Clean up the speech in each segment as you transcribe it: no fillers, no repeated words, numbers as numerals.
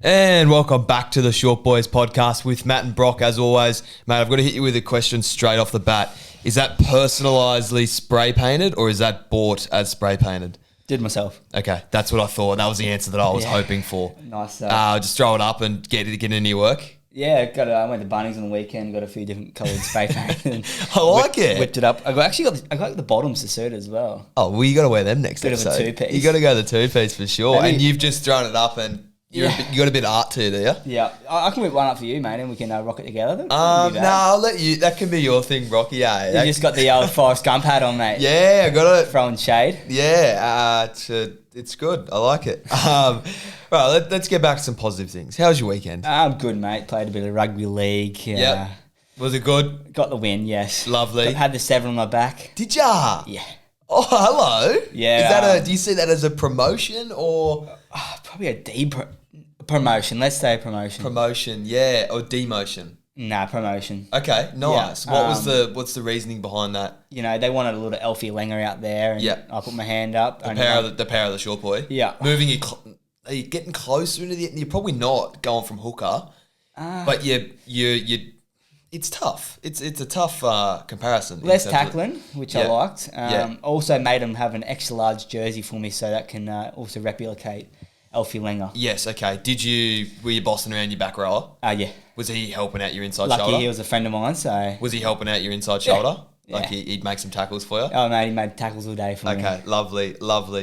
And welcome back to the Short Boys podcast with Matt and Brock. As always, mate, I've got to hit you with a question straight off the bat. Is that personalisedly spray painted or is that bought as spray painted? Did myself. Okay, that's what I thought. That was the answer that I was hoping for. Nice. Just throw it up and get into your work. Yeah, I went to Bunnings on the weekend, got a few different coloured spray paint. And I like it. Whipped it up. I got the bottoms to suit as well. Oh, well, you got to wear them next Bit episode. of a two-piece. You got to go the two-piece for sure. Maybe. And you've just thrown it up and you got a bit of art too, do you? Yeah, I can whip one up for you, mate, and we can rock it together. No, I'll let you. That can be your thing, Rocky. Yeah, You just got the old Forrest Gump hat on, mate. Yeah, I got it. Throwing shade. Yeah, it's good. I like it. Right, let's get back to some positive things. How was your weekend? I'm good, mate. Played a bit of rugby league. Yep. Was it good? Got the win, yes. Lovely. Had the 7 on my back. Did ya? Yeah. Oh, hello. Yeah. Do you see that as a promotion or? Probably a promotion. Let's say promotion. Promotion, yeah, or demotion. Nah, promotion. Okay, nice. Yeah. What's the reasoning behind that? You know, they wanted a little Elfie Langer out there, and I put my hand up. The power of the short boy. Yeah. Moving you, are you getting closer into the? You're probably not going from hooker, but you. It's tough. It's a tough comparison. Less tackling, which I liked. Yeah. Also made him have an extra large jersey for me, so that can also replicate Elfie Langer. Yes. Okay. Were you bossing around your back rower? Yeah. Was he helping out your inside Lucky shoulder? he was a friend of mine, so. Was he helping out your inside shoulder? Yeah. Like he'd make some tackles for you? Oh, mate, he made tackles all day for me. Okay. Lovely.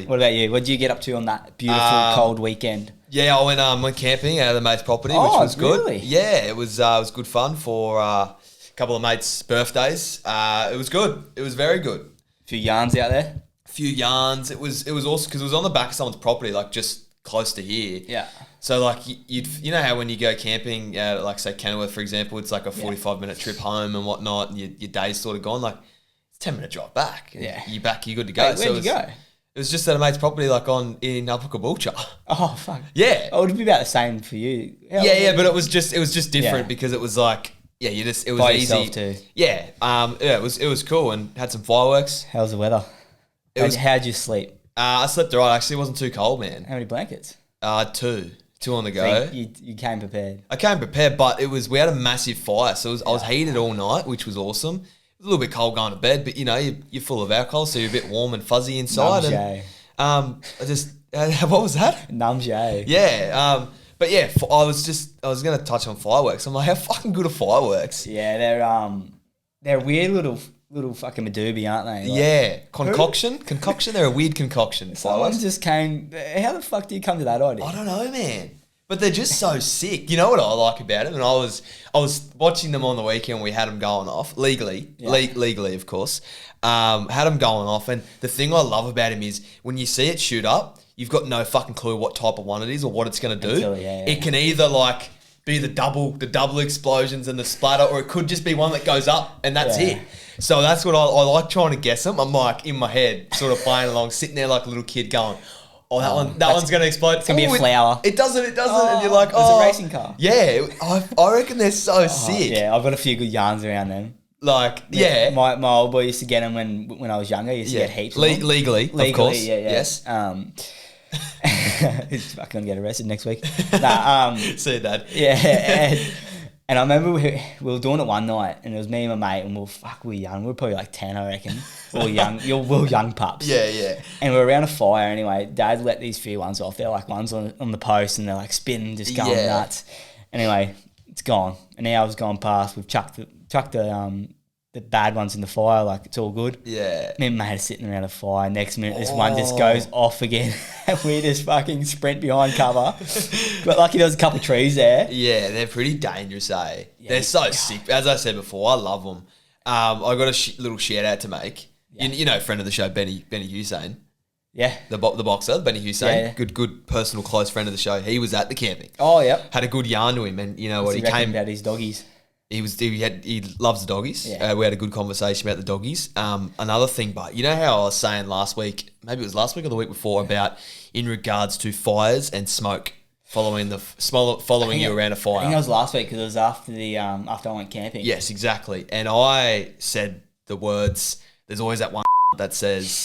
What about you? What did you get up to on that beautiful cold weekend? Yeah, I went camping out of the mate's property, which was good. Really? Yeah, it was good fun for a couple of mates' birthdays. It was good. It was very good. A few yarns out there? A few yarns. It was awesome because it was on the back of someone's property, like just close to here. Yeah. So like you know how when you go camping, like say Kenilworth for example, it's like a 45-minute trip home and whatnot, and your day's sort of gone. Like it's a 10-minute drive back. Yeah. You're back. You're good to go. Hey, where'd you go? It was just at a mate's property, like in Upper Caboolture. Oh fuck. Yeah. Oh, it'd be about the same for you. Yeah, but it was just different because it was like it was by easy. yourself too. Yeah. It was cool and had some fireworks. How's the weather? How'd you sleep? I slept alright. Actually, it wasn't too cold, man. How many blankets? Two on the go. So you came prepared. I came prepared, but we had a massissive fire, so I was heated all night, which was awesome. It was a little bit cold going to bed, but you know you're full of alcohol, so you're a bit warm and fuzzy inside. What was that? Numjay. Yeah. But yeah, I was going to touch on fireworks. I'm like, how fucking good are fireworks? Yeah, they're weird little fucking Madoobie, aren't they? Like, yeah. Concoction. They're a weird concoction. Someone just came. How the fuck do you come to that idea? I don't know, man. But they're just so sick. You know what I like about them? And I was watching them on the weekend. We had them going off legally, legally of course. Had them going off, and the thing I love about him is when you see it shoot up, you've got no fucking clue what type of one it is or what it's going to do. It can either like be the double explosions and the splatter, or it could just be one that goes up and that's it. So that's what I like trying to guess them. I'm like in my head, sort of playing along, sitting there like a little kid going, oh, that one's going to explode. It's going to be a flower. It doesn't. And you're like, it's a racing car. Yeah, I reckon they're so sick. Yeah, I've got a few good yarns around them. Like, yeah. My old boy used to get them when I was younger. He used to get heaps of them. Legally, of course. Yeah. Yes. He's fucking going to get arrested next week. See you, Dad. Yeah. And I remember we were doing it one night, and it was me and my mate, and we were young. We were probably like 10, I reckon. We were young pups. Yeah. And we were around a fire anyway. Dad let these few ones off. They're like ones on the post, and they're like spinning, just going nuts. Anyway, it's gone. An hour's gone past. We've chucked the bad ones in the fire, like it's all good. Yeah. Me and mate are sitting around a fire. Next minute, this one just goes off again, and we just fucking sprint behind cover. But lucky there was a couple of trees there. Yeah, they're pretty dangerous, eh? Yeah, they're so sick. As I said before, I love them. I got a little shout out to make. Yeah. You know, friend of the show, Benny Hussein. Yeah. The boxer, Benny Hussein. Yeah. Good personal close friend of the show. He was at the camping. Oh, yep. Had a good yarn to him, and you know what he came about his doggies. He loves the doggies. Yeah. We had a good conversation about the doggies. Another thing, but you know how I was saying last week, maybe it was last week or the week before, about in regards to fires and smoke following you around a fire. I think it was last week because it was after I went camping. Yes, exactly. And I said the words. There's always that one that says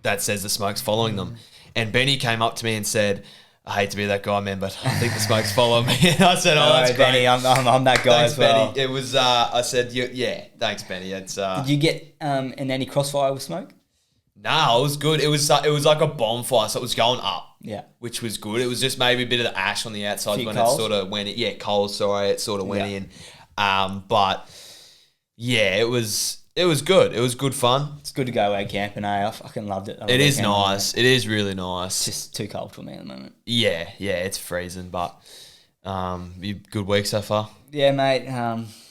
the smoke's following them. And Benny came up to me and said, I hate to be that guy, man, but I think the smoke's following me. I said, "Oh, that's Benny, great." I'm that guy Thanks, as well. Benny. It was. I said, "Yeah, thanks, Benny." It's. Did you get in any crossfire with smoke? No, it was good. It was like a bonfire, so it was going up. Yeah. Which was good. It was just maybe a bit of the ash on the outside when coals? it sort of went in. Yeah, coals, sorry. It sort of went in. But, yeah, it was good. It was good fun. It's good to go away camping, eh? I fucking loved it. It is nice. It is really nice. It's just too cold for me at the moment. Yeah, it's freezing, but good week so far? Yeah, mate.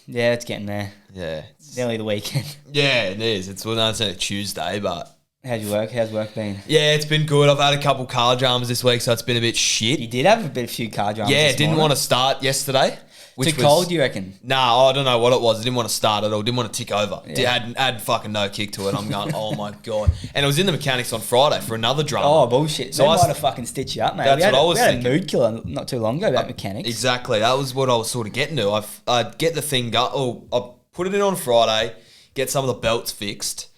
Yeah, it's getting there. Yeah. Nearly the weekend. Yeah, it is. It's only Tuesday, but... How's work been? Yeah, it's been good. I've had a couple car dramas this week, so it's been a bit shit. You did have a few car dramas. Yeah, this didn't morning. want to start yesterday. Too cold, you reckon? Nah, I don't know what it was. I didn't want to start at all. Didn't want to tick over. Yeah. Had fucking no kick to it. I'm going, oh my God. And it was in the mechanics on Friday for another drama. Oh, bullshit. So They might might have fucking stitched you up, mate. That's what I was we had thinking. a mood killer not too long ago about mechanics. Exactly. That was what I was sort of getting to. I'd get the thing I put it in on Friday, get some of the belts fixed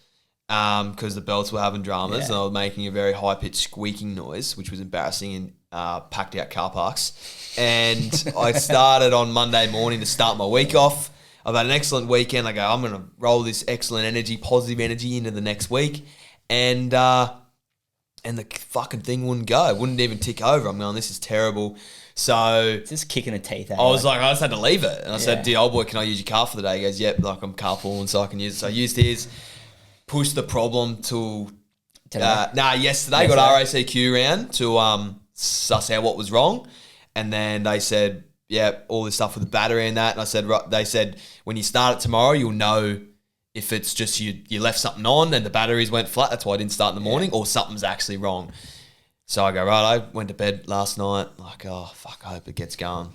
because the belts were having dramas and I was making a very high-pitched squeaking noise, which was embarrassing in packed out car parks. And I started on Monday morning to start my week off. I've had an excellent weekend. I go, I'm going to roll this excellent energy, positive energy into the next week. And the fucking thing wouldn't go. It wouldn't even tick over. I'm going, this is terrible. So It's just kicking the teeth out. I was like, I just had to leave it. And I said, "Dear old boy, can I use your car for the day?" He goes, "Yep, like I'm carpooling, so I can use it." So I used his, pushed the problem till yesterday. Got RACQ round to suss out what was wrong. And then they said, yeah, all this stuff with the battery and that. And I said, they said, when you start it tomorrow, you'll know if it's just you left something on and the batteries went flat. That's why I didn't start in the morning, or something's actually wrong. So I go, right, I went to bed last night. Like, oh, fuck, I hope it gets going.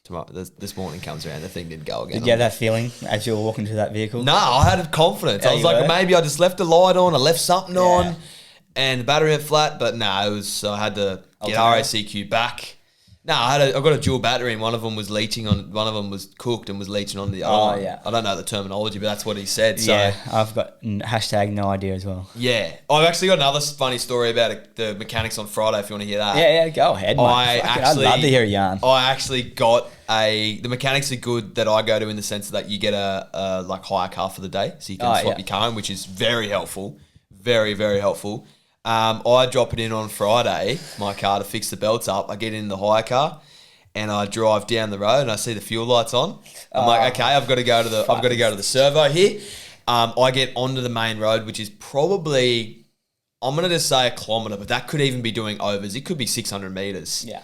Tomorrow, this morning comes around, the thing didn't go again. Did you have that feeling as you were walking to that vehicle? No, I had confidence. I was like, maybe I just left a light on, I left something on, and the battery went flat. But no, it was. So I had to get RACQ back. No, I got a dual battery, and one of them was leaching on. One of them was cooked and was leaching on the other one. Yeah. I don't know the terminology, but that's what he said. So Yeah, I've got hashtag no idea as well. yeah, I've actually got another funny story about the mechanics on Friday. If you want to hear that, Yeah, go ahead, mate. I'd love to hear a yarn. I actually got the mechanics are good that I go to in the sense that you get a like hire car for the day, so you can swap your car in, which is very helpful, very very helpful. I drop it in on Friday, my car, to fix the belts up. I get in the hire car and I drive down the road and I see the fuel lights on. I'm like, okay, I've got to go to the servo here. I get onto the main road, which is probably, I'm going to just say a kilometre, but that could even be doing overs. It could be 600 metres. Yeah.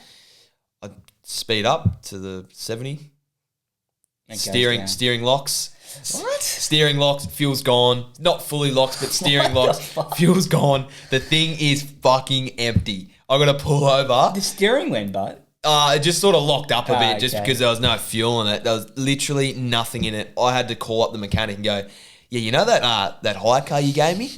I speed up to the 70. Steering locks. What? Steering locks, fuel's gone. Not fully locked, but steering locks, fuel's gone. The thing is fucking empty. I got to pull over. The steering went, but It just sort of locked up a bit just okay. because there was no fuel in it. There was literally nothing in it. I had to call up the mechanic and go, yeah, you know that hire car you gave me?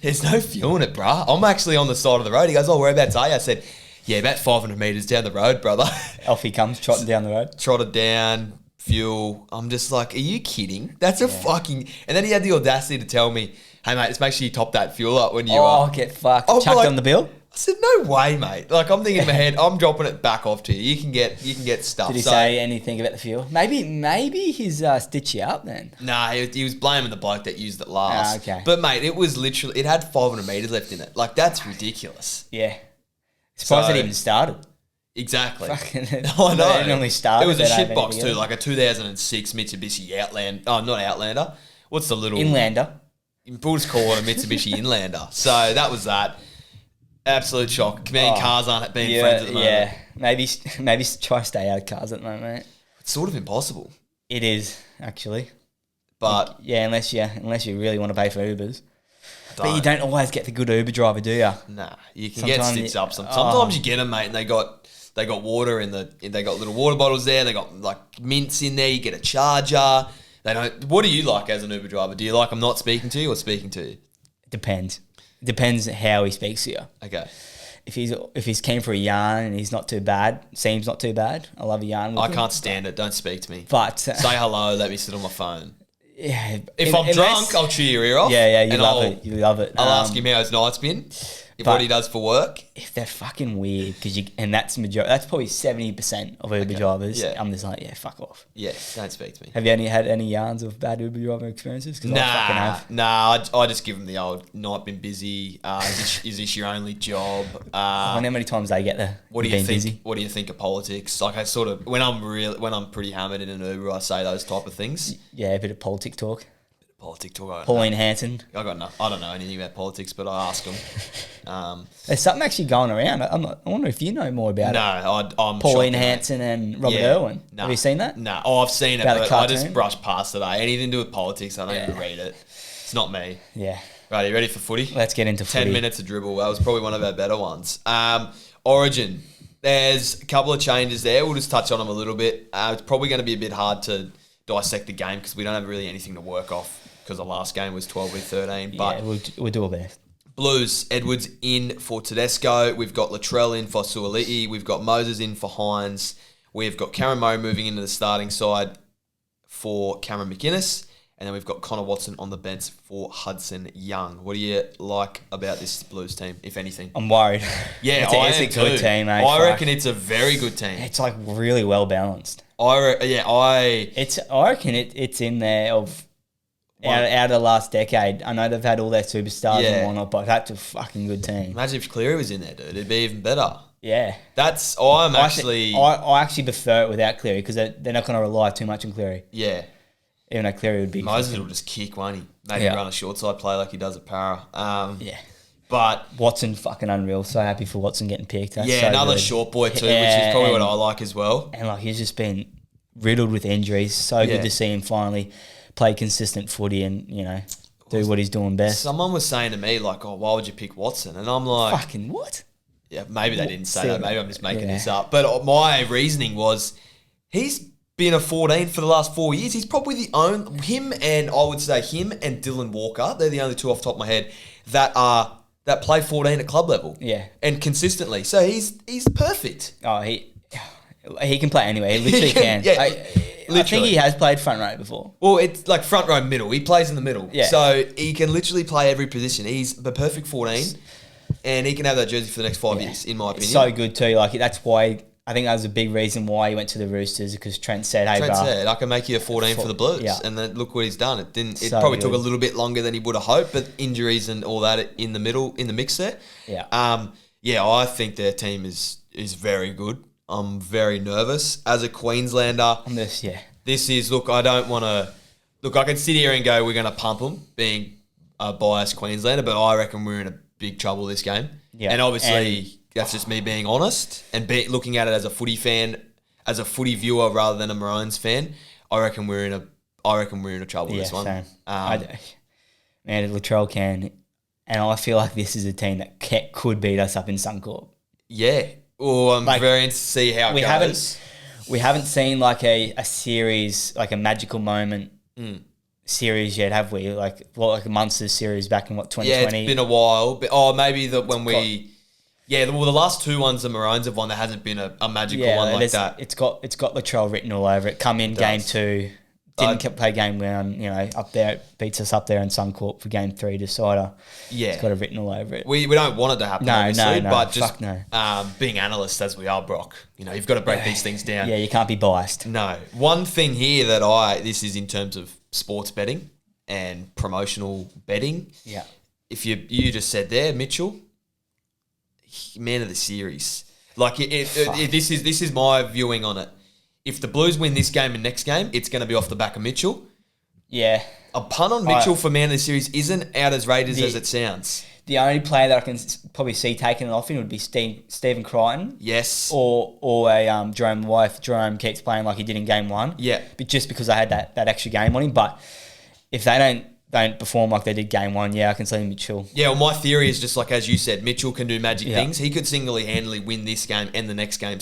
There's no fuel in it, bruh. I'm actually on the side of the road. He goes, oh, whereabouts are you? I said, yeah, about 500 metres down the road, brother. off he comes trotting down the road. Trotted down, fuel. I'm just like, are you kidding? That's a fucking... And then he had the audacity to tell me, hey, mate, just make sure you top that fuel up when you... Get fucked. I'm Chucked like- on the bill? I said, no way, mate. Like, I'm thinking in my head, I'm dropping it back off to you. You can get stuff. Did he say anything about the fuel? Maybe he's stitched you up then. Nah, he was blaming the bloke that used it last. Okay. But, mate, it was literally... It had 500 metres left in it. Like, that's ridiculous. Yeah. Surprised So- it even started. Exactly. Fucking I know. It only started. It was a They don't shit have box anything too, else. like a 2006 Mitsubishi Outlander. Oh, not Outlander. What's the little... Inlander. We'll just call it a Mitsubishi Inlander. So that was that. Absolute shock. Me and cars aren't being friends at the moment. Yeah. Maybe try to stay out of cars at the moment, mate. It's sort of impossible. It is, actually. But Yeah, unless you really want to pay for Ubers. But you don't always get the good Uber driver, do you? nah, you can get Sometimes stitched you- up. Sometimes you get them, mate, and they got water they got little water bottles there. They got like mints in there. You get a charger. They don't. What do you like as an Uber driver? Do you like them not speaking to you or speaking to you? It depends. It depends how he speaks to you. Okay. If he's keen for a yarn and he's not too bad, seems not too bad. I love a yarn with I him. can't stand it. Don't speak to me. But Say hello. Let me sit on my phone. yeah, If I'm drunk, I'll chew your ear off. Yeah, you and love it. You love it. I'll ask him how his night's been. what he does for work. If they're fucking weird, and that's probably 70% of Uber drivers. Yeah. I'm just like, yeah, fuck off. Yeah, don't speak to me. Have you had any yarns of bad Uber driver experiences? I fucking have. Nah. I just give them the old not been busy. Is this your only job? I wonder how many times they get there. What do you think? Busy. What do you think of politics? Like I sort of when I'm pretty hammered in an Uber, I say those type of things. Yeah, a bit of politic talk. Politics talk. Pauline Hanson. I don't know anything about politics, but I ask them. There's something actually going around. I wonder if you know more about it. I'm Pauline shocked, Hanson and Robert Irwin. No. Have you seen that? No. Oh, I've seen it, About but the I just cartoon? brushed past it. Anything to do with politics, I don't even read it. It's not me. Yeah. Right, are you ready for footy? Let's get into 10 footy. minutes of dribble. That was probably one of our better ones. Origin. There's a couple of changes there. We'll just touch on them a little bit. It's probably going to be a bit hard to dissect the game because we don't have really anything to work off because the last game was 12-13. But we'll do our best. Blues, Edwards in for Tedesco. We've got Latrell in for Suoli'i. We've got Moses in for Hines. We've got Cameron Murray moving into the starting side for Cameron McInnes. And then we've got Connor Watson on the bench for Hudson Young. What do you like about this Blues team, if anything? I'm worried. Yeah, it's a good team, mate. I reckon it's a very good team. It's like really well balanced. I reckon it's in there out of the last decade. I know they've had all their superstars and whatnot, but that's a fucking good team. Imagine if Cleary was in there, dude. It'd be even better. Yeah. I actually prefer it without Cleary because they're not going to rely too much on Cleary. Yeah. Even though Cleary would be... Moses will just kick, won't he? Maybe run a short side play like he does at Para. Yeah. But... Watson, fucking unreal. So happy for Watson getting picked. That's another good. short boy too, which is probably what I like as well. And like he's just been riddled with injuries. So good to see him finally play consistent footy and, do what he's doing best. Someone was saying to me, like, why would you pick Watson? And I'm like... Fucking what? Yeah, maybe they didn't say that. Maybe I'm just making this up. But my reasoning was he's been a 14 for the last 4 years. He's probably the only... Him and Dylan Walker, they're the only two off the top of my head that play 14 at club level. Yeah. And consistently. So he's perfect. Oh, he can play anyway. He literally can. Yeah, I think he has played front row before. Well, it's like front row middle. He plays in the middle. Yeah. So he can literally play every position. He's the perfect 14 and he can have that jersey for the next 5 years, in my opinion. So good too. Like that's why... I think that was a big reason why he went to the Roosters because Trent said, "Hey, Trent said I can make you a 14 for the Blues," and then look what he's done. It probably took a little bit longer than he would have hoped, but injuries and all that in the mix there. Yeah, I think their team is very good. I'm very nervous as a Queenslander. This is I don't want to look. I can sit here and go, we're going to pump them, being a biased Queenslander, but I reckon we're in a big trouble this game. Yeah, and obviously. That's just me being honest and looking at it as a footy fan, as a footy viewer rather than a Maroons fan. I reckon we're in a trouble with this one. Same. Man, Latrell can, and I feel like this is a team that could beat us up in Suncorp. Yeah. Well, I'm very interested to see how it goes. We haven't seen like a series, like a magical moment series yet, have we? Like a Munsters series back in 2020. Yeah, it's been a while. But, maybe the last two ones the Maroons have won, there hasn't been a magical one like that. It's got Latrell written all over it. Come in game 2, didn't play game 1, up there, beats us up there in Suncorp for game 3 decider. Yeah. It's got it written all over it. We don't want it to happen, obviously, but just no. Being analysts as we are, Brock, you've got to break these things down. Yeah, you can't be biased. No. One thing here that this is in terms of sports betting and promotional betting. Yeah. If you just said there, Mitchell, man of the series. Like this is my viewing on it. If the Blues win this game and next game, it's going to be off the back of Mitchell. Yeah. A punt on Mitchell for man of the series isn't out as rated as it sounds. The only player that I can probably see taking it off him would be Stephen Crichton. Yes. Or a Jerome Wife. Jerome keeps playing like he did in game 1. Yeah. But just because I had that extra game on him. But if they don't perform like they did game 1, I can see Mitchell. Yeah, well, my theory is just like, as you said, Mitchell can do magic things. He could single-handedly win this game and the next game.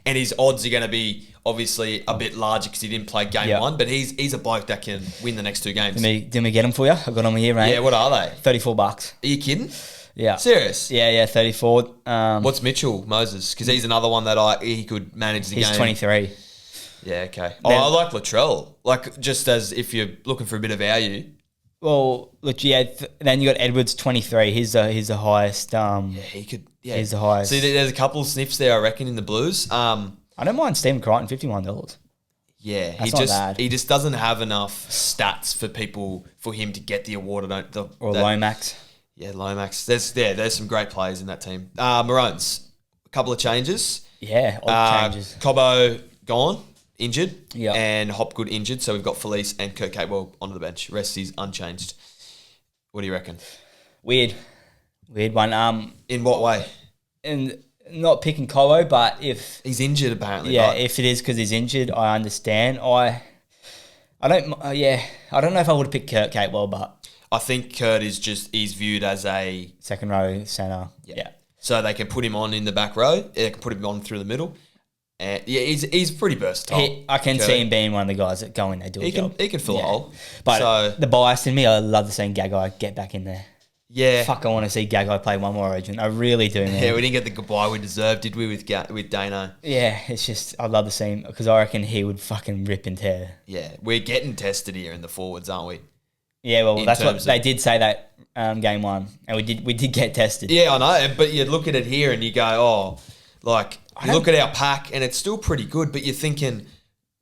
And his odds are going to be obviously a bit larger because he didn't play game 1, but he's a bloke that can win the next 2 games. Did we get them for you? I got them here, mate. Yeah, what are they? $34. Are you kidding? Yeah. Serious? Yeah, 34. What's Mitchell, Moses? Because he's another one that he could manage the game. He's 23. Yeah, okay. I like Latrell. Like, just as if you're looking for a bit of value, Well, look, then you got Edwards 23. He's the highest. He could. Yeah, he's the highest. See, there's a couple of sniffs there, I reckon, in the Blues. I don't mind Stephen Crichton, $51. Yeah, That's not bad. he just doesn't have enough stats for him to get the award. Lomax. Yeah, Lomax. There's some great players in that team. Maroons, a couple of changes. Yeah, odd changes. Cobbo gone, injured, Yeah, and Hopgood injured. So we've got Felice and Kurt Capewell onto the bench. Rest is unchanged. What do you reckon? Weird one. In what way? And not picking Cobbo, but if He's injured apparently. yeah, but if it is because he's injured, I understand. I don't know if I would have picked Kurt Capewell, but I think Kurt he's viewed as a second row centre. Yeah. So they can put him on in the back row. They can put him on through the middle. And yeah, he's pretty versatile. I can Kurt. see him being one of the guys that go in there, do a job. He can fill a hole. But so, the bias in me, I love to see Gagai get back in there. yeah. Fuck, I want to see Gagai play one more Origin. I really do, man. Yeah, we didn't get the goodbye we deserved, did we, with Dano? Yeah, it's just, I'd love to see him because I reckon he would fucking rip and tear. Yeah, we're getting tested here in the forwards, aren't we? Yeah, well, that's what terms they of- did say that game one, and we did get tested. Yeah, I know, but you look at it here and you go, oh, like, you look at our pack and it's still pretty good, but you're thinking,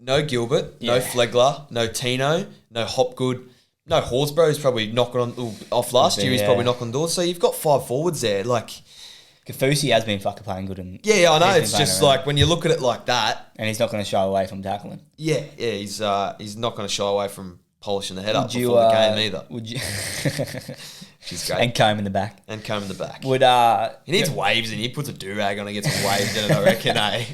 no Gilbert, no Flegler, no Tino, no Hopgood, no Horsburgh is probably knocking off last year. He's probably knocking doors. So you've got 5 forwards there. Like, Kafusi has been fucking playing good. And yeah, I know. he's It's been just playing around. like when you look at it like that. And he's not going to shy away from tackling. Yeah, he's not going to shy away from polishing the head up before the game either. Would you? She's great. And comb in the back. And comb in the back. Would He needs waves in. He puts a do-rag on and gets some waves in it, I reckon, eh?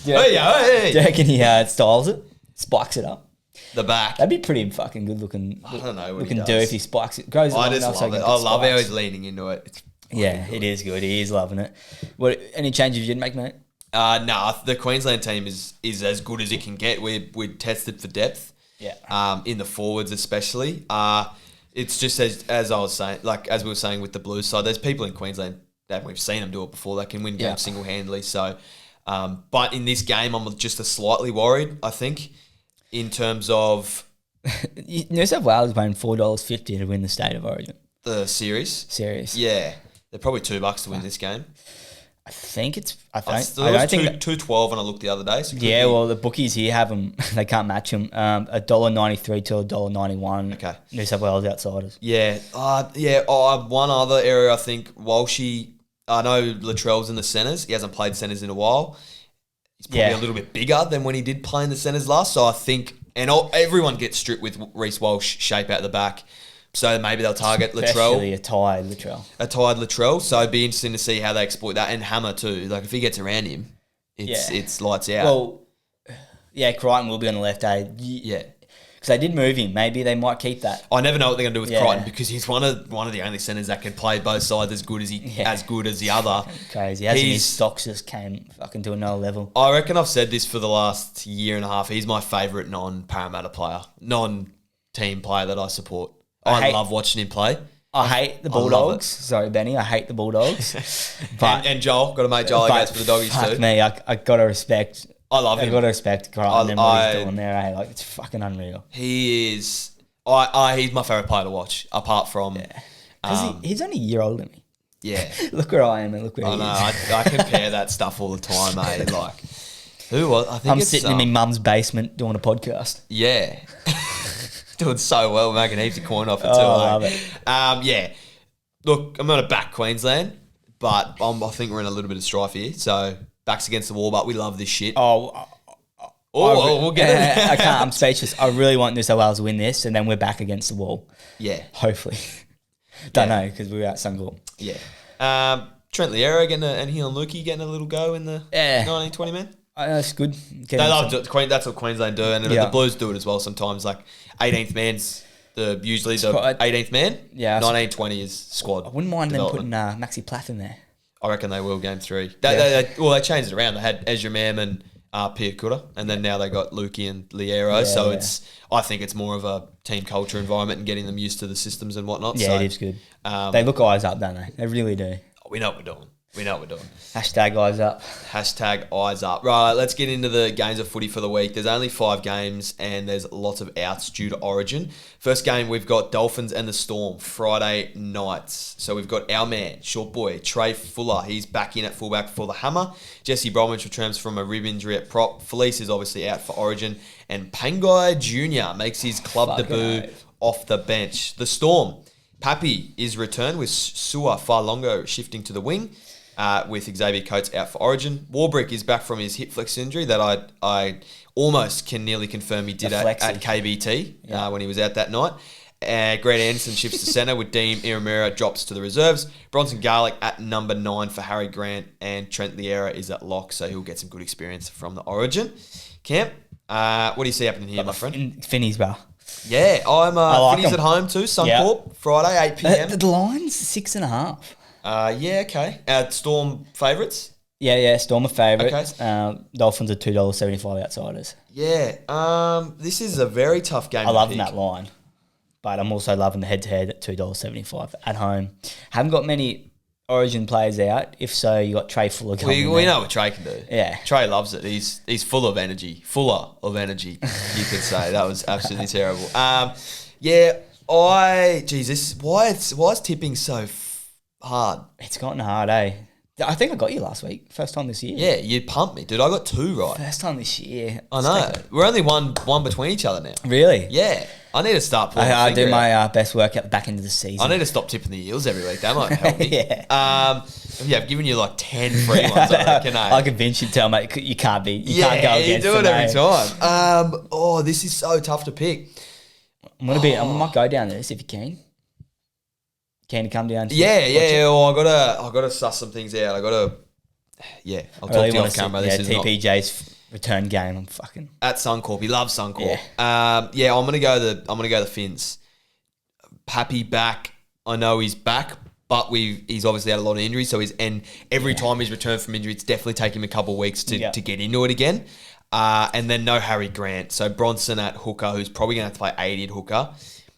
Do you Hey. reckon he styles it, spikes it up? The back. That'd be pretty fucking good looking. I don't know what looking he do does. if he spikes it. Goes I long just enough so love he it. can I get love how spikes. he's leaning into it. It's Yeah, it is good. He is loving it. What? Any changes you'd make, mate? Nah, the Queensland team is as good as it can get. We're tested for depth. Yeah. In the forwards especially. It's just as I was saying, like as we were saying with the Blues side, there's people in Queensland that we've seen them do it before. They can win games single-handedly. So, but in this game, I'm just slightly worried, I think, in terms of New South Wales is paying $4.50 to win the State of Origin the series. series. Yeah. They're probably $2 to win this game. I think it's. I There don't was think. 2.12 when I looked the other day. So it could Yeah, be- well, the bookies here have them. They can't match them. $1.93 to $1.91. Okay. New South Wales outsiders. Yeah. One other area I think, Walshy, I know Latrell's in the centres. He hasn't played centres in a while. He's probably a little bit bigger than when he did play in the centres last. So I think, everyone gets stripped with Reece Walsh shape out the back. So maybe they'll target Especially Latrell. a tired Latrell. A tired Latrell. So it'd be interesting to see how they exploit that. And Hammer too. Like if he gets around him, it's lights out. Well, yeah, Crichton will be on the left, yeah. Because they did move him. Maybe they might keep that. I never know what they're going to do with Yeah. Crichton because he's one of the only centres that can play both sides as good as the other. Crazy. His stocks just came fucking to another level. I reckon I've said this for the last year and a half. He's my favourite non-Parramatta player, non-team player that I support. I love watching him play. I hate the Bulldogs. Sorry, Benny. I hate the Bulldogs. But and Joel, got to make Joel goes for the doggies fuck too. me, I got to respect. I love him. I got to respect Crichton and what he's doing there. Eh? Like it's fucking unreal. He is. He's my favourite player to watch, apart from. Because he's only a year older than me. Yeah. Look where I am and look where I he know. is. I compare that stuff all the time, mate. Like, who was? I think I'm it's, sitting in my mum's basement doing a podcast. Yeah. Doing so well, making heaps of coin off it too. I love it. Yeah. Look, I'm going to back Queensland, but I think we're in a little bit of strife here. So, backs against the wall, but we love this shit. We'll get it. I can't. I'm speechless. I really want New South Wales to win this, and then we're back against the wall. Yeah. Hopefully. Don't know, because we were at Suncorp. Yeah. Trent Liero and Heelan Lukey getting a little go in the 19-20 man. That's good. They love it. That's what Queensland do, and the Blues do it as well sometimes. Like 18th man's usually the 18th man. Yeah. 19-20 is squad. I wouldn't mind them putting Maxi Plath in there. I reckon they will game 3. They changed it around. They had Ezra Mam and Pia Kura, and then now they got Lukey and Liero. I think it's more of a team culture environment and getting them used to the systems and whatnot. Yeah, it is good. They look eyes up, don't they? They really do. We know what we're doing. We know what we're doing. Hashtag eyes up. Hashtag eyes up. Right, let's get into the games of footy for the week. There's only 5 games and there's lots of outs due to Origin. First game, we've got Dolphins and the Storm, Friday nights. So we've got our man, short boy, Trey Fuller. He's back in at fullback for the Hammer. Jesse Bromwich returns from a rib injury at prop. Felice is obviously out for Origin. And Pangai Jr. makes his club debut off the bench. The Storm, Pappy is returned with Sua Farlongo shifting to the wing. With Xavier Coates out for Origin. Warbrick is back from his hip flex injury that I almost can nearly confirm he did at KBT when he was out that night. Grant Anderson shifts to centre with Deem Iramura drops to the reserves. Bronson Garlick at number 9 for Harry Grant, and Trent Liera is at lock, so he'll get some good experience from the Origin. Camp, what do you see happening here, my friend? Finnies, bro. Yeah, I'm like Finnies at home too, Suncorp, Friday, 8 p.m. The line's 6.5. Yeah, okay. Storm favourites? Yeah, Storm are favourites. Okay. Dolphins are $2.75 outsiders. Yeah, this is a very tough game. I love that line, but I'm also loving the head-to-head at $2.75 at home. Haven't got many Origin players out. If so, you got Trey Fuller coming. We know what Trey can do. Yeah, Trey loves it. He's full of energy, fuller of energy. You could say that was absolutely terrible. Why is tipping so hard? It's gotten hard, eh? I think I got you last week. First time this year. Yeah, you pumped me, dude. I got 2 right. First time this year. I know. We're only one between each other now. Really? Yeah. I need to start pulling I do my best work at the back end of the season. I need to stop tipping the Eels every week. That might help me. Yeah. I've given you like 10 free ones, I reckon. I convince you to tell mate, you can't be. You can't go against you do it every time. This is so tough to pick. I might go down this if you can. Can you come down? Yeah. Well, I gotta suss some things out. I'll talk to you on camera. This is TPJ's return game. I'm fucking at Suncorp. He loves Suncorp. Yeah. I'm gonna go the Finns. Pappy back. I know he's back, but he's obviously had a lot of injuries. So every time he's returned from injury, it's definitely taken him a couple of weeks to get into it again. And then no Harry Grant. So Bronson at hooker, who's probably gonna have to play 80 at hooker,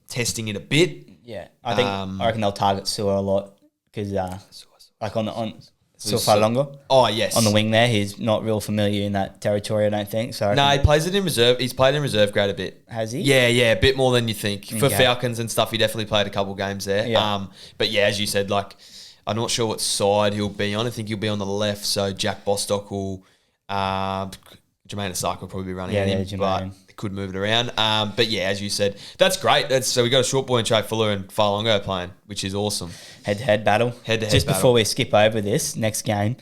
testing it a bit. Yeah, I reckon they'll target Sua a lot because like on Sua Farlongo. Oh yes, on the wing there, he's not real familiar in that territory. I don't think so. No, he plays it in reserve. He's played in reserve grade a bit. Has he? Yeah, a bit more than you think. For Falcons and stuff, he definitely played a couple games there. Yeah. But yeah, as you said, like I'm not sure what side he'll be on. I think he'll be on the left. So Jack Bostock will. Jermaine Asako will probably be running at him, but could move it around. But yeah, as you said, that's great. So we got a short boy and Trey Fuller and Farlongo playing, which is awesome. Head-to-head battle. Just before we skip over this next game,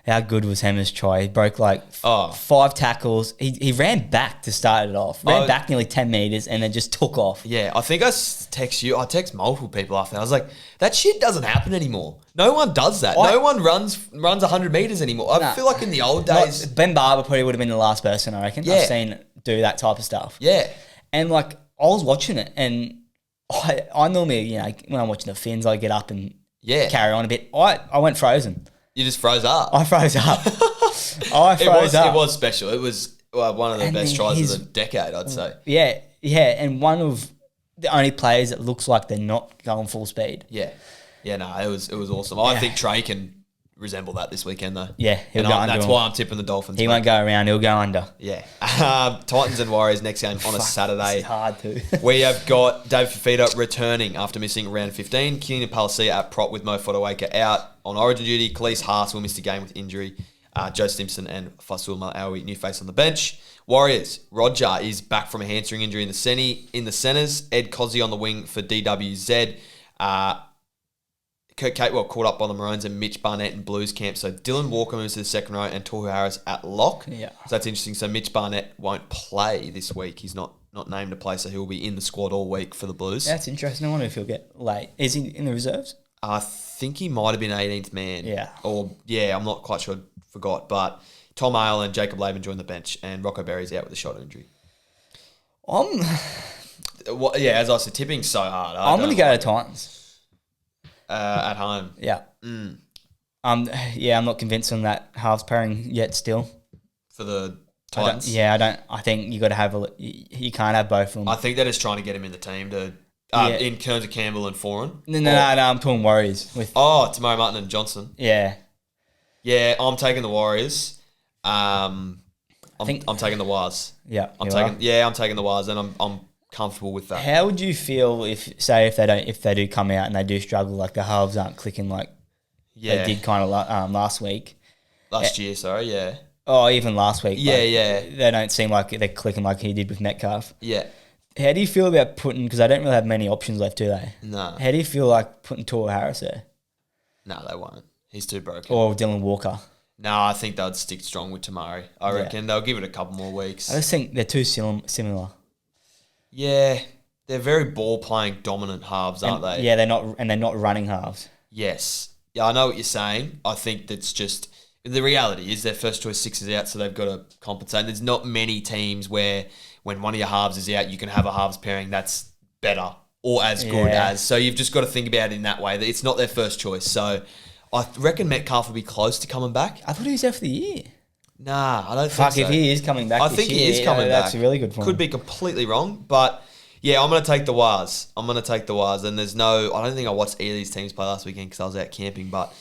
how good was Hemmer's try? He broke 5 tackles. He ran back to start it off. Ran back nearly 10 metres and then just took off. Yeah, I think I text multiple people after that. I was like, that shit doesn't happen anymore. No one does that. No one runs 100 metres anymore. I feel like in the old days... Ben Barber probably would have been the last person, I reckon. Yeah. I've seen do that type of stuff. Yeah. And I was watching it and I normally, when I'm watching the Finns, I get up and carry on a bit. I went frozen. You just froze up. I froze up. It was special. It was one of the best tries of the decade, I'd say. Yeah, and one of the only players that looks like they're not going full speed. Yeah. Yeah, no, it was awesome. I think Trey can resemble that this weekend, though. Yeah, he'll go under. That's why I'm tipping the Dolphins. He won't go around. He'll go under. Yeah. Titans and Warriors next game on a Saturday. It's hard too. We have got David Fifita returning after missing round 15. Keenan Palacia at prop with Mo Fodawaker out on Origin duty. Khalise Haas will miss the game with injury. Joe Simpson and Fasul Malawi, new face on the bench. Warriors, Roger is back from a hamstring injury in the centres. Ed Cozzy on the wing for DWZ. Kurt Catewell caught up by the Maroons and Mitch Barnett in Blues camp. So Dylan Walker moves to the second row and Tohu Harris at lock. Yeah. So that's interesting. So Mitch Barnett won't play this week. He's not named to play, so he'll be in the squad all week for the Blues. That's interesting. I wonder if he'll get late. Is he in the reserves? I think he might have been 18th man. Yeah. I'm not quite sure. Forgot. But Tom Ale and Jacob Laban joined the bench and Rocco Berry's out with a shoulder injury. As I said, tipping's so hard. I'm going to go to Titans. At home. Yeah. I'm not convinced on that halves pairing yet still. For the Titans? I think you got to have you can't have both of them. I think they're just trying to get him in the team in terms of Campbell and Foran. No, I'm talking Warriors with... Tamari Martin and Johnson. Yeah. Yeah, I'm taking the Warriors. I'm taking the Wars. Yeah, I'm taking the Wars, and I'm comfortable with that. How would you feel if they do come out and they do struggle, like the halves aren't clicking like they did kind of last week? Last year, sorry, yeah. Oh, even last week. Yeah, like, yeah. They don't seem like they're clicking like he did with Metcalf. Yeah. How do you feel about putting, because they don't really have many options left, do they? No. How do you feel like putting Tua Harris there? No, they won't. He's too broken. Or Dylan Walker? No, I think they'd stick strong with Tamari. I reckon they'll give it a couple more weeks. I just think they're too similar. Yeah. They're very ball-playing dominant halves, aren't they? Yeah, they're not running halves. Yes. Yeah, I know what you're saying. I think that's just... The reality is their first choice 6 is out, so they've got to compensate. There's not many teams where when one of your halves is out, you can have a halves pairing that's better or as good as. So you've just got to think about it in that way. That it's not their first choice. So I reckon Metcalf will be close to coming back. I thought he was out for the year. Nah, I don't think so. If he is coming back he is coming back. That's really good for him. Could be completely wrong, but... Yeah, I'm going to take the Wars. And there's no... I don't think I watched either of these teams play last weekend because I was out camping, but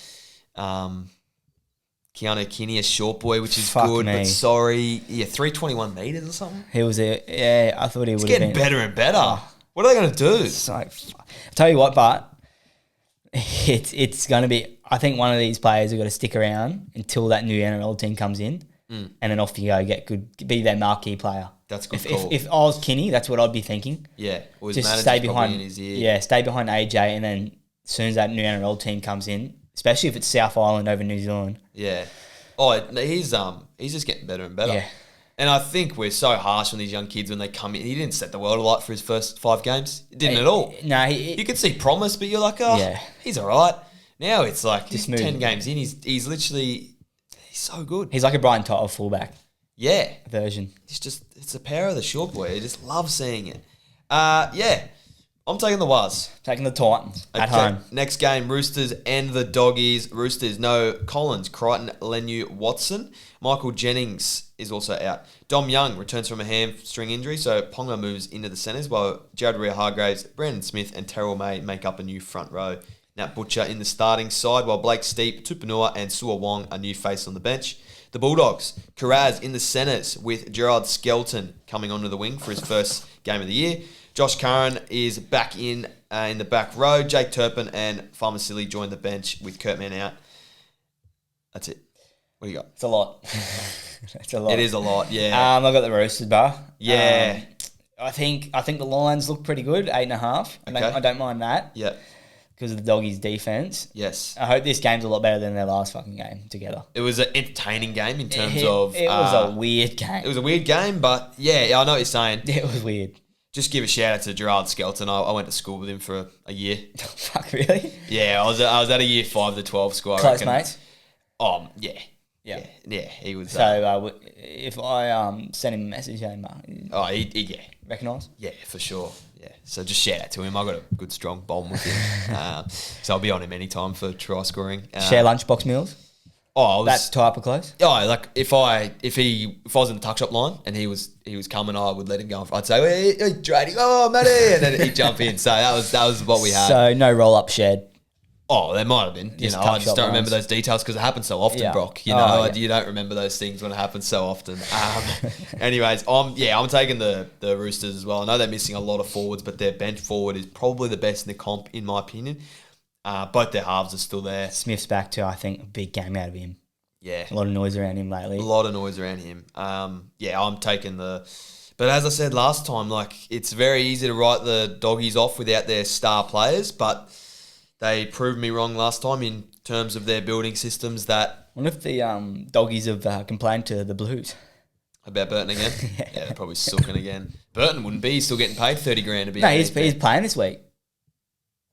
Keanu Kinney, a short boy, which is good, but sorry. Yeah, 321 metres or something. He was I thought he would have been... It's getting better and better. What are they going to do? It's like... I'll tell you what, but it's going to be... I think one of these players have got to stick around until that new NRL team comes in, and then off you go, be their marquee player. That's good. If I was Kinney, that's what I'd be thinking. Yeah, or his just stay behind in his ear. Yeah, stay behind AJ, and then as soon as that new NRL team comes in, especially if it's South Island over New Zealand. Yeah. Oh, he's just getting better and better. Yeah. And I think we're so harsh on these young kids when they come in. He didn't set the world alight for his first 5 games. He didn't at all. No, you could see promise, but you're like, he's all right. Now it's like he's 10 games in. He's literally so good. He's like a Brian Toto fullback. Yeah. Version. It's the power of the short boy. I just love seeing it. Yeah. I'm taking the Waz. Taking the Titans at home. Next game, Roosters and the Doggies. Roosters, no Collins, Crichton, Lenu, Watson. Michael Jennings is also out. Dom Young returns from a hamstring injury, so Ponga moves into the centres, while Jared Rea-Hargraves, Brandon Smith and Terrell May make up a new front row. Nat Butcher in the starting side, while Blake Steep, Tupanua and Sua Wong a new face on the bench. The Bulldogs, Carraz in the centres with Gerard Skelton coming onto the wing for his first game of the year. Josh Curran is back in the back row. Jake Turpin and Farmasili join the bench with Kurtman out. That's it. What do you got? It's a lot. It's a lot. It is a lot, yeah. I got the Roosters bar. Yeah. I think the Lions look pretty good, 8.5. Okay. I don't mind that. Yeah. Because of the Doggies' defense. Yes. I hope this game's a lot better than their last fucking game together. It was an entertaining game in terms of... It was a weird game. It was a weird game, but yeah, I know what you're saying. It was weird. Just give a shout out to Gerard Skelton. I went to school with him for a year. Fuck, really? Yeah, I was at a year 5 to 12 school. Close mates? Oh, yeah. Yeah. Yeah, he was... So, if I send him a message, yeah. Recognise? Yeah, for sure. Yeah. So just shout out to him. I got a good strong bond with him. So I'll be on him anytime for try scoring. Share lunchbox meals? That type of close? Oh, like if I was in the tuck shop line and he was coming, I would let him go. I'd say, hey, trading, Matty, and then he'd jump in. So that was what we had. So no roll up shared. Oh, there might have been. I just don't remember those details because it happens so often, Brock. You don't remember those things when it happens so often. Anyways, I'm taking the Roosters as well. I know they're missing a lot of forwards, but their bench forward is probably the best in the comp, in my opinion. Both their halves are still there. Smith's back too. I think a big game out of him. Yeah. A lot of noise around him lately. I'm taking the... But as I said last time, like it's very easy to write the Doggies off without their star players, but... They proved me wrong last time in terms of their building systems that... I wonder if the Doggies have complained to the Blues. About Burton again? Yeah, they're probably sulking again. Burton wouldn't be. He's still getting paid $30,000 to be... No, he's playing this week.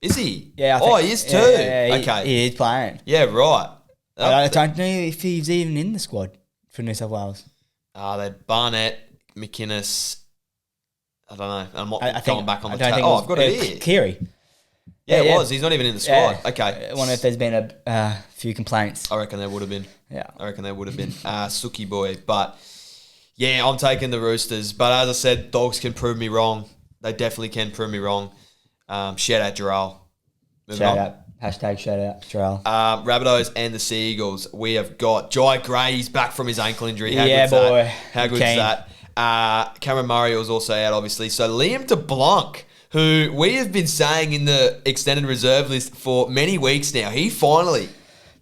Is he? Yeah, he is too. Okay. He is playing. Yeah, right. I don't know if he's even in the squad for New South Wales. They're Barnett, McInnes... I don't know. I'm not going back on the tab. I've got it here. Keary. Yeah, it was. He's not even in the squad. Yeah. Okay. I wonder if there's been a few complaints. I reckon there would have been. Yeah. I reckon there would have been. Suki boy. But, yeah, I'm taking the Roosters. But as I said, Dogs can prove me wrong. They definitely can prove me wrong. Shout out Jarrell. Shout out. Hashtag shout out, Jarrell. Rabbitohs and the Seagulls. We have got Jai Gray. He's back from his ankle injury. How Yeah, good's boy. that? How good's that? Cameron Murray was also out, obviously. So Liam DeBlanc, who we have been saying in the extended reserve list for many weeks now, he finally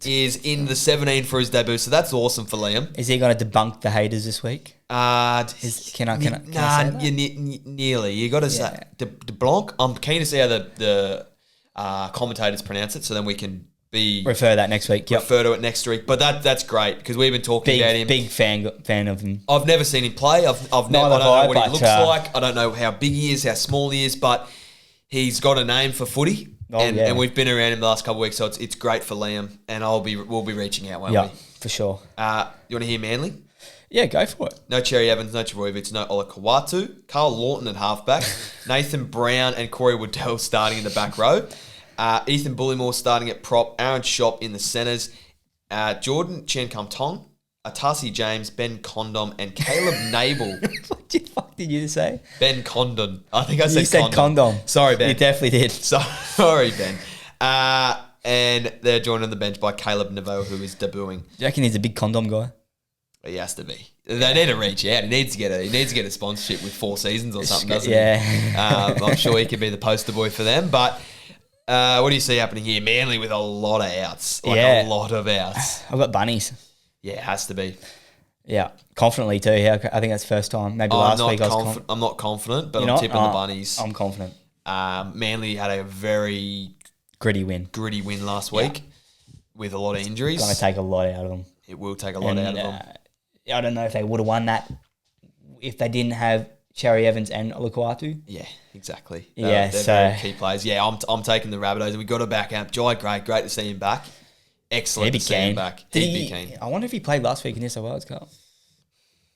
is in the 17 for his debut. So that's awesome for Liam. Is he going to debunk the haters this week? Can I say that? Nearly. You got to say DeBlanc. I'm keen to see how the commentators pronounce it, so then we can refer that next week. Yep. Refer to it next week. But that's great because we've been talking about him. Big fan of him. I've never seen him play. I don't know what he looks like. I don't know how big he is, how small he is, but he's got a name for footy. And we've been around him the last couple of weeks, so it's great for Liam. And we'll be reaching out, won't we? For sure. You want to hear Manly? Yeah, go for it. No Cherry Evans, no Trebojevic, no Ola Kawatu, Carl Lawton at halfback, Nathan Brown and Corey Waddell starting in the back row, Ethan Bullymore starting at prop, Aaron Schopp in the centres, Jordan Chen-Kum-Tong, Atasi James, Ben Condom, and Caleb Nabel. What the fuck did you say? Ben Condon. I think I said You said condom. Sorry, Ben. You definitely did. Sorry, Ben. And they're joined on the bench by Caleb Naveau, who is debuting. Do you reckon he's a big condom guy? He has to be. They need to reach out. He needs to get a sponsorship with 4 seasons or something, doesn't he? I'm sure he could be the poster boy for them. But what do you see happening here? Manly with a lot of outs. A lot of outs. I've got bunnies. Yeah, it has to be. Yeah, confidently too. I think that's the first time. Maybe last week I'm not confident, but I'm tipping the bunnies. I'm confident. Manly had a very gritty win last week with a lot of injuries. It's going to take a lot out of them. It will take a lot out of them. I don't know if they would have won that if they didn't have Cherry Evans and Olukwatu. Yeah, exactly. They're very key players. Yeah, I'm taking the Rabbitohs. We got to back up. Jai Gray, great to see him back. Excellent to see him back. He'd be keen. I wonder if he played last week in New South Wales Cup.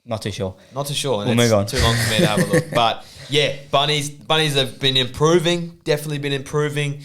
Not too sure. We'll move on. Too long for me to have a look. But yeah, Bunnies have been improving. Definitely been improving.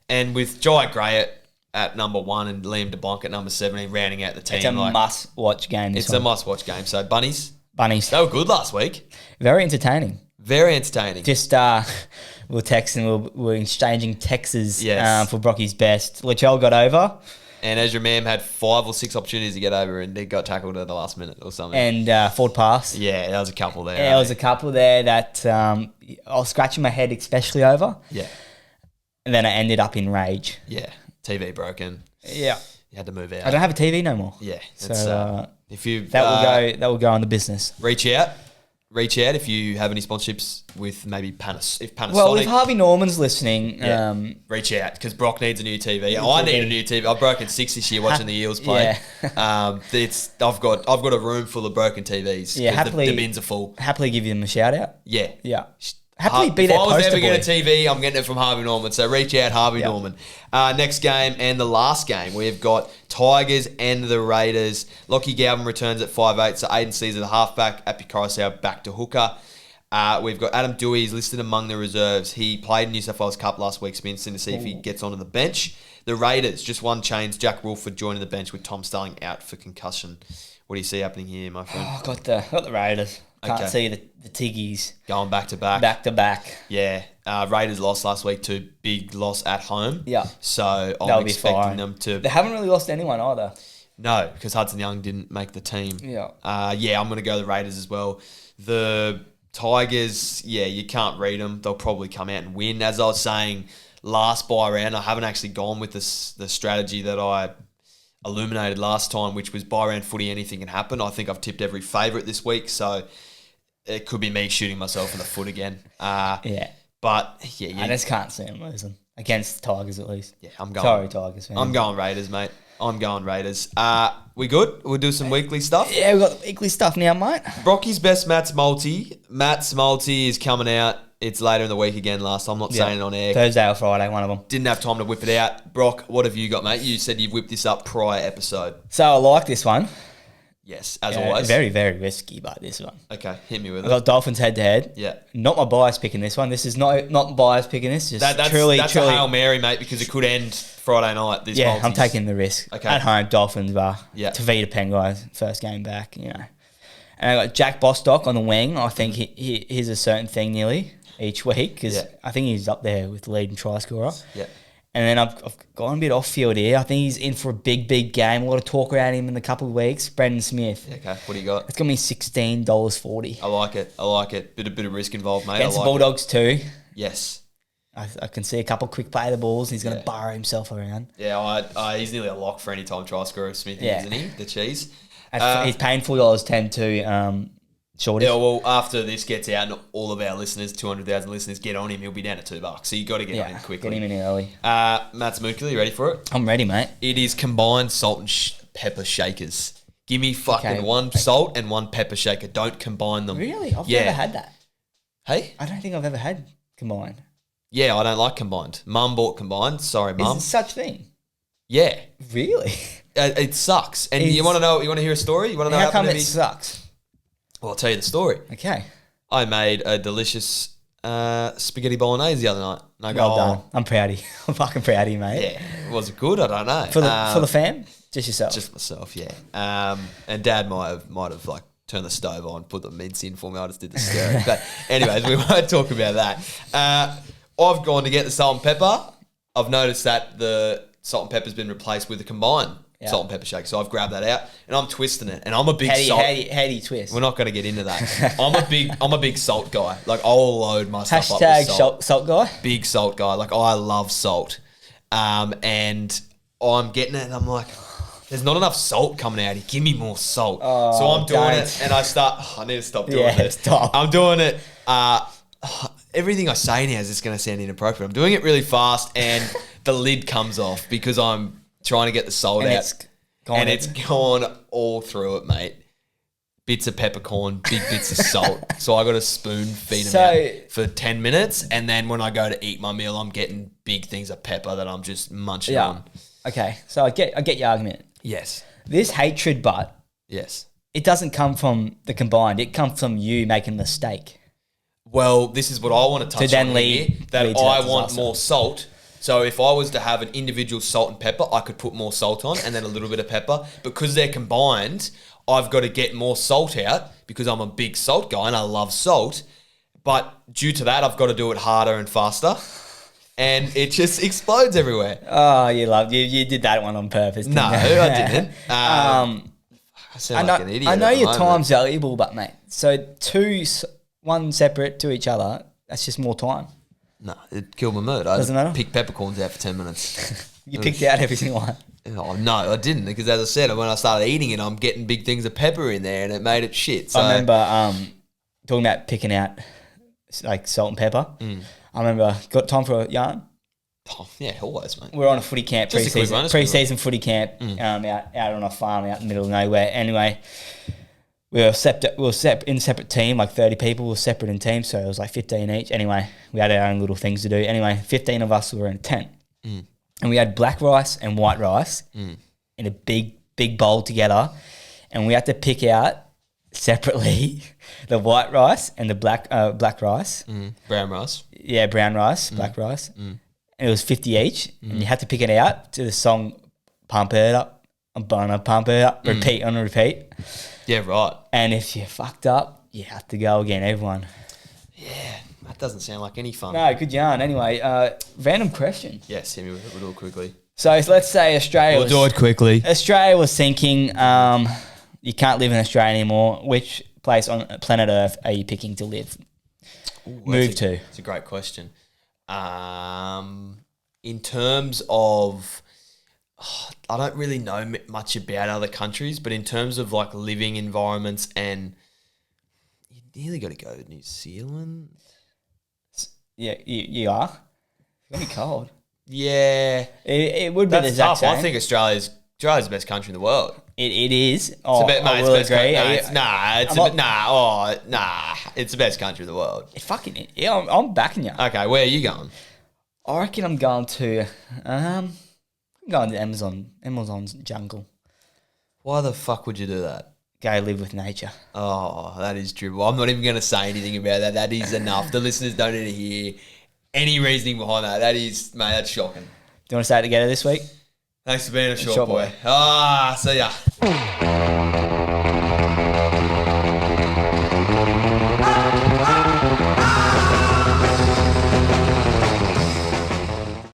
And with Jai Gray at number 1 and Liam DeBlanc at number 17 rounding out the team. It's a must-watch game. It's a must-watch game. So Bunnies. They were good last week. Very entertaining. Just we were texting, we were exchanging texts for Brocky's best. Latrell got over. And Ezra Mam had 5 or 6 opportunities to get over and he got tackled at the last minute or something. And forward pass. Yeah, there was a couple there. Yeah, there was a couple there that I was scratching my head especially over. Yeah. And then I ended up in rage. Yeah. TV broken. Yeah. You had to move out. I don't have a TV no more. Yeah. So if you that will go on the business. Reach out if you have any sponsorships with maybe Panasonic. Well, if Harvey Norman's listening, reach out because Brock needs a new TV. I need a new TV. I've broken 6 this year watching the Eels play. Yeah. I've got a room full of broken TVs. Yeah, happily the bins are full. Happily give them a shout out. Yeah. Happily be that poster boy. If I was ever getting a TV, I'm getting it from Harvey Norman. So reach out, Harvey Norman. Next game and the last game, we've got Tigers and the Raiders. Lockie Galvin returns at 5'8", so Aiden Caesar, the halfback, Api Coruscant back to hooker. We've got Adam Dewey, he's listed among the reserves. He played New South Wales Cup last week, so it's to see if he gets onto the bench. The Raiders, just one change, Jack Wolford joining the bench with Tom Starling out for concussion. What do you see happening here, my friend? Oh, got the Raiders. Can't see the Tiggies. Going back to back. Back to back. Yeah. Raiders lost last week to big loss at home. Yeah. So I'm expecting them to... They haven't really lost anyone either. No, because Hudson Young didn't make the team. Yeah. I'm going to go the Raiders as well. The Tigers, you can't read them. They'll probably come out and win. As I was saying last buy round, I haven't actually gone with the strategy that I illuminated last time, which was buy round footy, anything can happen. I think I've tipped every favourite this week, so it could be me shooting myself in the foot again. But I just can't see them losing against the Tigers at least. Yeah, I'm going. Sorry, Tigers fans. I'm going Raiders, mate. I'm going Raiders. We good? We'll do some weekly stuff. Yeah, we've got the weekly stuff now, mate. Brocky's best Matt's multi. Matt's multi is coming out. It's later in the week again. I'm not saying it on air. Thursday or Friday, one of them. Didn't have time to whip it out. Brock, what have you got, mate? You said you've whipped this up prior episode. So I like this one. Yes, as always. Very, very risky, but this one. Okay, hit me with it. I got Dolphins head-to-head. Yeah. Not my bias picking this one. This is not bias picking this. Just that's truly a Hail Mary, mate, because it could end Friday night. This I'm taking the risk. Okay. At home, Dolphins bar. Yeah. Tavita Penguins, first game back, And I got Jack Bostock on the wing. I think he's a certain thing nearly each week because I think he's up there with the leading try scorer. Yeah. And then I've gone a bit off field here. I think he's in for a big game. A lot of talk around him in a couple of weeks. Brendan Smith. Yeah, okay, what do you got? It's got me $16.40. I like it. Bit of risk involved, mate. Against the Bulldogs too. Yes. I can see a couple of quick play the balls. He's going to burrow himself around. Yeah, he's nearly a lock for any time try scorer, Smithy, isn't he? The cheese. He's paying $4.10 to Shorty. Yeah, well, after this gets out and all of our listeners, 200,000 listeners, get on him, he'll be down at $2. So you got to get on him quickly. Get him in early. Matt Smukely, you ready for it? I'm ready, mate. It is combined salt and pepper shakers. Give me fucking one salt and one pepper shaker. Don't combine them. Really? I've never had that. Hey? I don't think I've ever had combined. Yeah, I don't like combined. Mum bought combined. Sorry, Mum. Is there such thing? Yeah. Really? It sucks. And you want to hear a story? You want to know how come it sucks? Well, I'll tell you the story. Okay. I made a delicious spaghetti bolognese the other night. And I go, well done. I'm proud of you. I'm fucking proud of you, mate. Yeah. Was it good? I don't know. For the fam? Just yourself? Just myself, yeah. And Dad might have like turned the stove on, put the mince in for me. I just did the stirring. But anyways, we won't talk about that. I've gone to get the salt and pepper. I've noticed that the salt and pepper's been replaced with a combined salt and pepper shake. So I've grabbed that out and I'm twisting it. And I'm a big salt. How do you twist? We're not going to get into that. I'm a big salt guy. Like I'll load my stuff up with Hashtag salt guy. Big salt guy. Like I love salt. And I'm getting it and I'm like, there's not enough salt coming out here. Give me more salt. Oh, so I'm doing it and I need to stop doing it. Stop. I'm doing it. Everything I say now is just going to sound inappropriate. I'm doing it really fast and the lid comes off because I'm trying to get the salt out. It's gone all through it, mate. Bits of peppercorn, big bits of salt. So I got a spoon feed them out for 10 minutes. And then when I go to eat my meal, I'm getting big things of pepper that I'm just munching on. Okay, so I get your argument. Yes. This hatred, but yes, it doesn't come from the combined. It comes from you making a mistake. Well, this is what I want to touch on here, that I want more salt. So if I was to have an individual salt and pepper, I could put more salt on and then a little bit of pepper. Because they're combined, I've got to get more salt out because I'm a big salt guy and I love salt. But due to that, I've got to do it harder and faster. And it just explodes everywhere. Oh, you did that one on purpose, didn't you? I didn't. I sound like an idiot. I know your time's valuable, but mate, so one separate to each other, that's just more time. No, it killed my mood. Doesn't matter? Picked peppercorns out for 10 minutes. You picked out every single one. Oh, no, I didn't, because as I said, when I started eating it, I'm getting big things of pepper in there and it made it shit. So. I remember talking about picking out like salt and pepper. I remember, got time for a yarn? Oh, yeah, always, mate. We're on a footy camp, pre-season footy camp, out on a farm out in the middle of nowhere. Anyway, we were in separate team, like 30 people. We were separate in teams, so it was like 15 each. Anyway, we had our own little things to do. Anyway, 15 of us were in a tent. And we had black rice and white rice in a big bowl together. And we had to pick out separately the white rice and the black rice. Brown rice. Yeah, brown rice, black rice. And it was 50 each. And you had to pick it out to the song Pump It Up, I'm gonna pump it up, repeat on repeat. Yeah, right. And if you fucked up, you have to go again, everyone. Yeah, that doesn't sound like any fun. No, good yarn. Anyway, random question. Yes, hit me with it real quickly. So let's say Australia do it quickly. Australia was thinking you can't live in Australia anymore. Which place on planet Earth are you picking to live? Move to? It's a great question. In terms of... I don't really know much about other countries, but in terms of like living environments, and you nearly got to go to New Zealand. Yeah, you are. It's gonna be cold. Yeah, it would be the exact tough. same. I think Australia's the best country in the world. It is. Oh, I will agree. It's the best country in the world. It fucking yeah. I'm backing you. Okay, where are you going? I reckon I'm going to I'm going to Amazon's jungle. Why the fuck would you do that? Go live with nature. Oh, that is true. Well, I'm not even going to say anything about that. That is enough. The listeners don't need to hear any reasoning behind that. That is, mate, that's shocking. Do you want to say it together this week? Thanks for being a short boy. See ya.